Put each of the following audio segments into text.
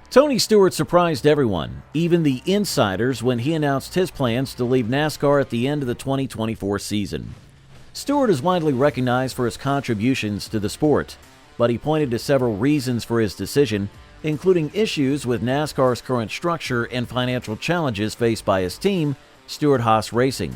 Tony Stewart surprised everyone, even the insiders, when he announced his plans to leave NASCAR at the end of the 2024 season. Stewart is widely recognized for his contributions to the sport, but he pointed to several reasons for his decision, including issues with NASCAR's current structure and financial challenges faced by his team, Stewart-Haas Racing.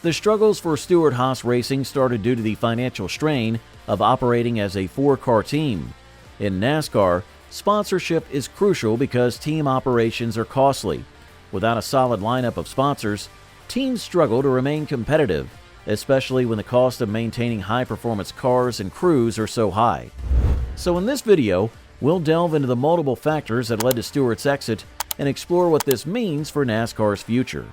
The struggles for Stewart-Haas Racing started due to the financial strain of operating as a four-car team. In NASCAR, sponsorship is crucial because team operations are costly. Without a solid lineup of sponsors, teams struggle to remain competitive, especially when the cost of maintaining high-performance cars and crews are so high. So in this video, we'll delve into the multiple factors that led to Stewart's exit and explore what this means for NASCAR's future.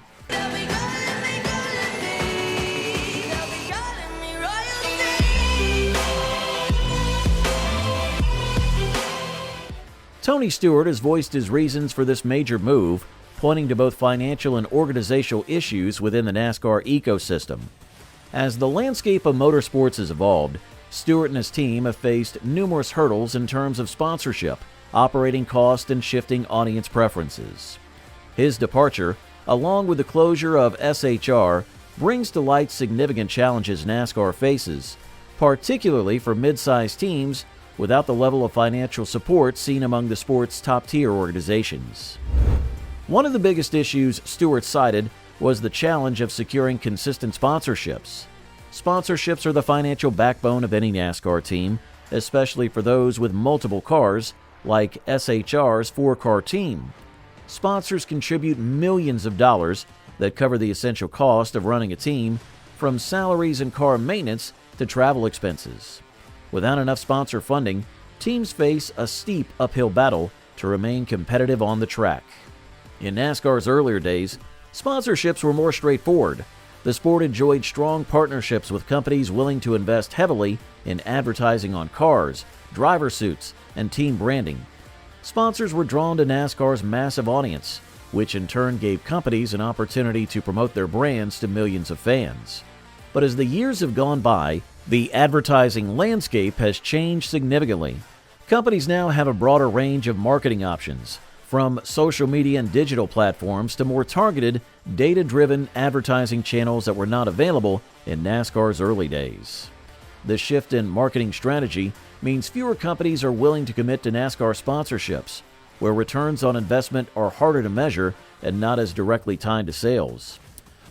Tony Stewart has voiced his reasons for this major move, pointing to both financial and organizational issues within the NASCAR ecosystem. As the landscape of motorsports has evolved, Stewart and his team have faced numerous hurdles in terms of sponsorship, operating cost, and shifting audience preferences. His departure, along with the closure of SHR, brings to light significant challenges NASCAR faces, particularly for mid-sized teams without the level of financial support seen among the sport's top-tier organizations. One of the biggest issues Stewart cited was the challenge of securing consistent sponsorships. Sponsorships are the financial backbone of any NASCAR team, especially for those with multiple cars, like SHR's four-car team. Sponsors contribute millions of dollars that cover the essential cost of running a team, from salaries and car maintenance to travel expenses. Without enough sponsor funding, teams face a steep uphill battle to remain competitive on the track. In NASCAR's earlier days, sponsorships were more straightforward. The sport enjoyed strong partnerships with companies willing to invest heavily in advertising on cars, driver suits, and team branding. Sponsors were drawn to NASCAR's massive audience, which in turn gave companies an opportunity to promote their brands to millions of fans. But as the years have gone by, the advertising landscape has changed significantly. Companies now have a broader range of marketing options, from social media and digital platforms to more targeted, data-driven advertising channels that were not available in NASCAR's early days. The shift in marketing strategy means fewer companies are willing to commit to NASCAR sponsorships, where returns on investment are harder to measure and not as directly tied to sales.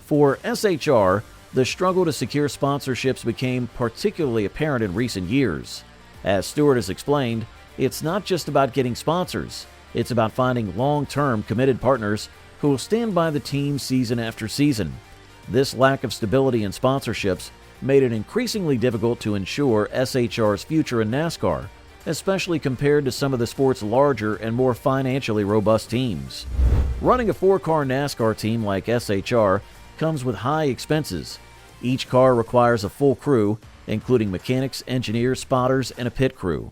For SHR, the struggle to secure sponsorships became particularly apparent in recent years. As Stewart has explained, it's not just about getting sponsors, it's about finding long-term committed partners who will stand by the team season after season. This lack of stability in sponsorships made it increasingly difficult to ensure SHR's future in NASCAR, especially compared to some of the sport's larger and more financially robust teams. Running a four-car NASCAR team like SHR comes with high expenses. Each car requires a full crew, including mechanics, engineers, spotters, and a pit crew.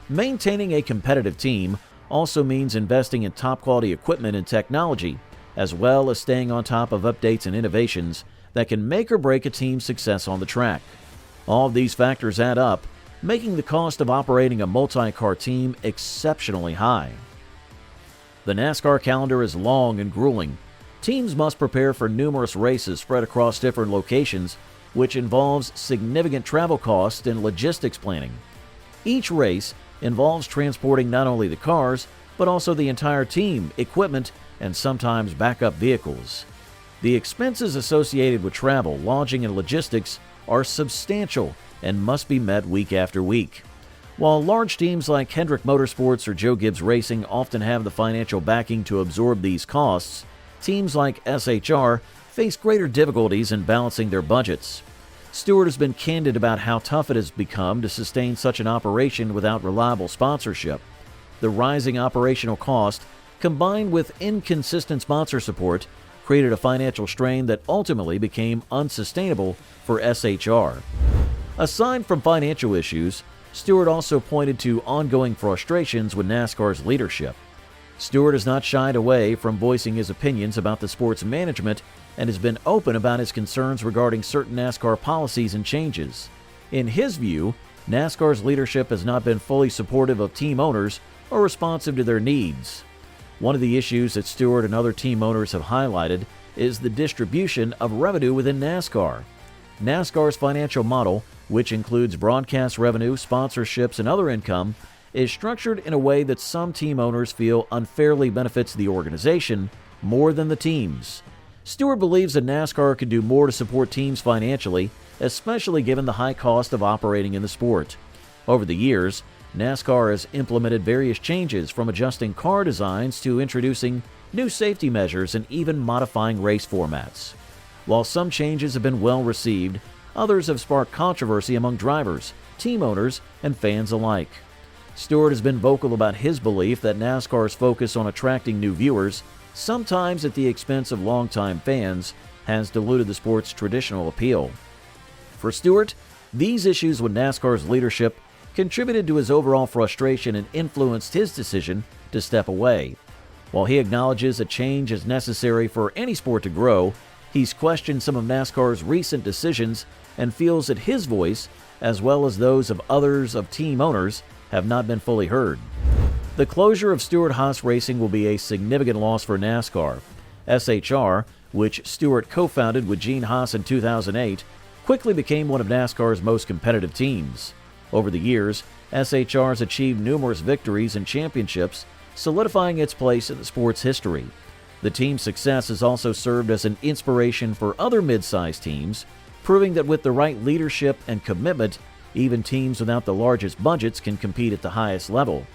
Maintaining a competitive team also means investing in top-quality equipment and technology, as well as staying on top of updates and innovations that can make or break a team's success on the track. All of these factors add up, making the cost of operating a multi-car team exceptionally high. The NASCAR calendar is long and grueling. Teams must prepare for numerous races spread across different locations, which involves significant travel costs and logistics planning. Each race involves transporting not only the cars, but also the entire team, equipment, and sometimes backup vehicles. The expenses associated with travel, lodging, and logistics are substantial and must be met week after week. While large teams like Hendrick Motorsports or Joe Gibbs Racing often have the financial backing to absorb these costs, teams like SHR face greater difficulties in balancing their budgets. Stewart has been candid about how tough it has become to sustain such an operation without reliable sponsorship. The rising operational cost, combined with inconsistent sponsor support, created a financial strain that ultimately became unsustainable for SHR. Aside from financial issues, Stewart also pointed to ongoing frustrations with NASCAR's leadership. Stewart has not shied away from voicing his opinions about the sport's management and has been open about his concerns regarding certain NASCAR policies and changes. In his view, NASCAR's leadership has not been fully supportive of team owners are responsive to their needs. One of the issues that Stewart and other team owners have highlighted is the distribution of revenue within NASCAR. NASCAR's financial model, which includes broadcast revenue, sponsorships, and other income, is structured in a way that some team owners feel unfairly benefits the organization more than the teams. Stewart believes that NASCAR could do more to support teams financially, especially given the high cost of operating in the sport. Over the years, NASCAR has implemented various changes, from adjusting car designs to introducing new safety measures and even modifying race formats. While some changes have been well received, others have sparked controversy among drivers, team owners, and fans alike. Stewart has been vocal about his belief that NASCAR's focus on attracting new viewers, sometimes at the expense of longtime fans, has diluted the sport's traditional appeal. For Stewart, these issues with NASCAR's leadership contributed to his overall frustration and influenced his decision to step away. While he acknowledges a change is necessary for any sport to grow, he's questioned some of NASCAR's recent decisions and feels that his voice, as well as those of others of team owners, have not been fully heard. The closure of Stewart-Haas Racing will be a significant loss for NASCAR. SHR, which Stewart co-founded with Gene Haas in 2008, quickly became one of NASCAR's most competitive teams. Over the years, SHR has achieved numerous victories and championships, solidifying its place in the sport's history. The team's success has also served as an inspiration for other mid-sized teams, proving that with the right leadership and commitment, even teams without the largest budgets can compete at the highest level.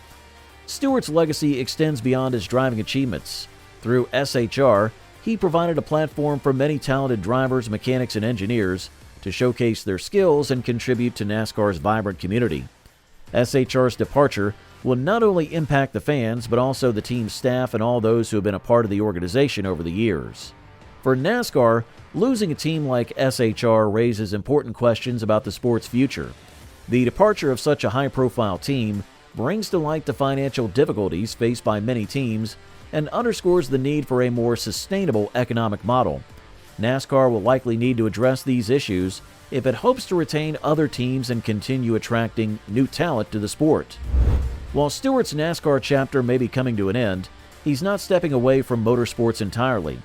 Stewart's legacy extends beyond his driving achievements. Through SHR, he provided a platform for many talented drivers, mechanics, and engineers to showcase their skills and contribute to NASCAR's vibrant community. SHR's departure will not only impact the fans, but also the team's staff and all those who have been a part of the organization over the years. For NASCAR, losing a team like SHR raises important questions about the sport's future. The departure of such a high-profile team brings to light the financial difficulties faced by many teams and underscores the need for a more sustainable economic model. NASCAR will likely need to address these issues if it hopes to retain other teams and continue attracting new talent to the sport. While Stewart's NASCAR chapter may be coming to an end, he's not stepping away from motorsports entirely.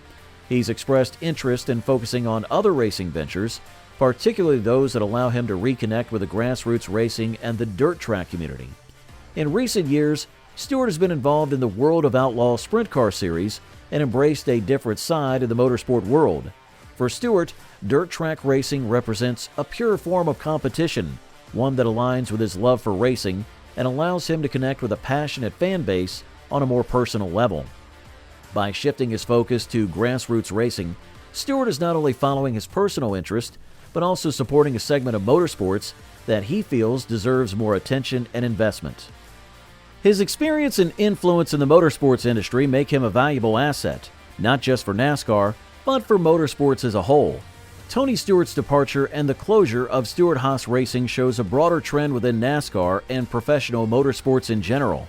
He's expressed interest in focusing on other racing ventures, particularly those that allow him to reconnect with the grassroots racing and the dirt track community. In recent years, Stewart has been involved in the World of Outlaw Sprint Car Series and embraced a different side of the motorsport world. For Stewart, dirt track racing represents a pure form of competition, one that aligns with his love for racing and allows him to connect with a passionate fan base on a more personal level. By shifting his focus to grassroots racing, Stewart is not only following his personal interest, but also supporting a segment of motorsports that he feels deserves more attention and investment. His experience and influence in the motorsports industry make him a valuable asset, not just for NASCAR, but for motorsports as a whole. Tony Stewart's departure and the closure of Stewart-Haas Racing shows a broader trend within NASCAR and professional motorsports in general.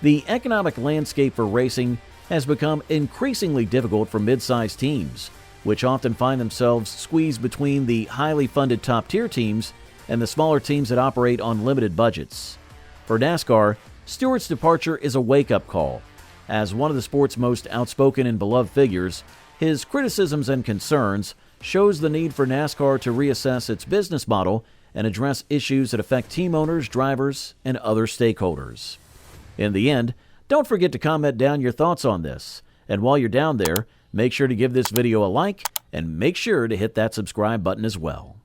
The economic landscape for racing has become increasingly difficult for mid-sized teams, which often find themselves squeezed between the highly funded top-tier teams and the smaller teams that operate on limited budgets. For NASCAR, Stewart's departure is a wake-up call. As one of the sport's most outspoken and beloved figures, his criticisms and concerns shows the need for NASCAR to reassess its business model and address issues that affect team owners, drivers, and other stakeholders. In the end, don't forget to comment down your thoughts on this. And while you're down there, make sure to give this video a like and make sure to hit that subscribe button as well.